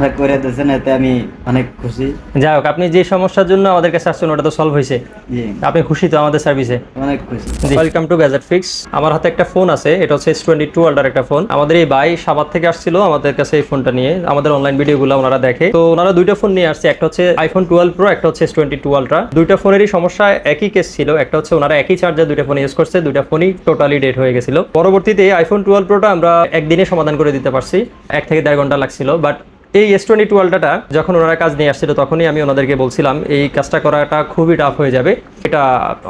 আপনারা করে দিয়েছেন, এতে আমি অনেক খুশি। যাই হোক, আপনি যে সমস্যার জন্য আমাদের কাছে আসছেন ওটা তো সলভ হয়েছে। জি, আপনি খুশি তো আমাদের সার্ভিসে? অনেক খুশি। Welcome to gadget fix. আমার হাতে একটা ফোন আছে, এটা হচ্ছে S22 আল্ট্রার একটা ফোন। আমাদের এই ভাই সাবাত থেকে আসছিল আমাদের কাছে এই ফোনটা নিয়ে, আমাদের অনলাইন ভিডিওগুলো ওনারা দেখে। তো ওনারা দুইটা ফোন নিয়ে আসছে, একটা হচ্ছে iPhone 12 Pro, একটা হচ্ছে S22 আল্ট্রা। দুইটা ফোনেরই সমস্যা একই কেস ছিল। একটা হচ্ছে ওনারা একই চার্জার দুইটা ফোন ইউজ করছে, দুইটা ফোনই টোটালি ডেড হয়ে গেছিল। পরবর্তীতে iPhone 12 Proটা আমরা একদিনে সমাধান করে দিতে পারছি, 1 থেকে 1.5 ঘন্টা লাগছিল। বাট এই S22 আল্ট্রাটা যখন ওনারা কাজ নিয়ে আসছিল তখনই আমি ওনাদেরকে বলছিলাম এই কাজটা করাটা খুবই টাফ হয়ে যাবে, এটা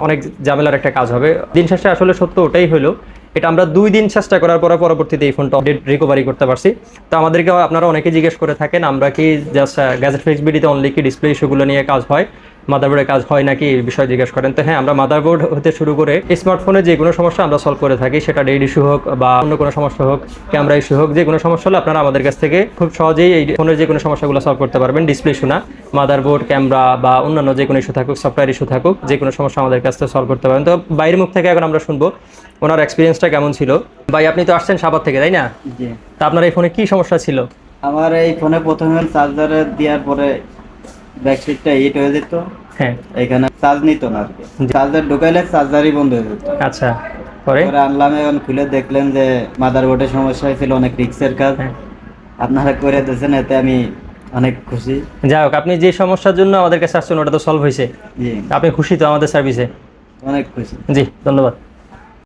অনেক ঝামেলার একটা কাজ হবে। দিন শেষে আসলে সত্য ওটাই হলো। এটা আমরা 2 দিন চেষ্টা করার পর পরবর্তীতে এই ফোনটা রিকভারি করতে পারছি। তো আমাদেরকে আপনারা অনেকে জিজ্ঞেস করে থাকেন আমরা কি জাস্ট গ্যাজেট ফিক্স ভিডিওতে অনলি কি ডিসপ্লে ইস্যুগুলো নিয়ে কাজ হয়, মাদারবোর্ডে কাজ হয় নাকি, এই বিষয়ে জিজ্ঞেস করেন। তো হ্যাঁ, আমরা মাদারবোর্ড হতে শুরু করে স্মার্টফোনে যে কোনো সমস্যা আমরা সলভ করে থাকি, সেটা ডেড ইস্যু হোক বা অন্য কোনো সমস্যা হোক, ক্যামেরা ইস্যু হোক, যে কোনো সমস্যা হলে আপনারা আমাদের কাছ থেকে খুব সহজেই এই ফোনের যে কোনো সমস্যাগুলো সলভ করতে পারবেন। ডিসপ্লে ইস্যু না, মাদারবোর্ড, ক্যামেরা বা অন্যান্য যে কোনো ইস্যু থাকুক, সফটওয়্যার ইস্যু থাকুক, যে কোনো সমস্যা আমাদের কাছ থেকে সলভ করতে পারেন। তো বাইরের মুখ থেকে এখন আমরা শুনবো ওনার এক্সপিরিয়েন্সটা কেমন ছিল। ভাই, আপনি তো আসছেন সাভার থেকে, তাই না? জি, তা আপনার এই ফোনে কি সমস্যা ছিল? আমার এই ফোনে প্রথমে চার্জারে দেওয়ার পরে ব্যাকসাইডটা হিট হয়ে যেত, হ্যাঁ। এখানে চার্জ নিত না আর কি। জি। চার্জার ঢুকাইলে চার্জারই বন্ধ হয়ে যেত। আচ্ছা, পরে? পরে আনলাম, এখন খুলে দেখলেন যে মাদারবোর্ডের সমস্যা হয়েছিল, অনেক রিক্সের কাজ। হ্যাঁ। আপনারা করে দিয়েছেন, এতে আমি অনেক খুশি। যাই হোক, আপনি যে সমস্যার জন্য আমাদের কাছে আসছেন ওটা তো সলভ হয়েছে। জি, আপনি খুশি তো আমাদের সার্ভিসে? অনেক খুশি। জি, ধন্যবাদ।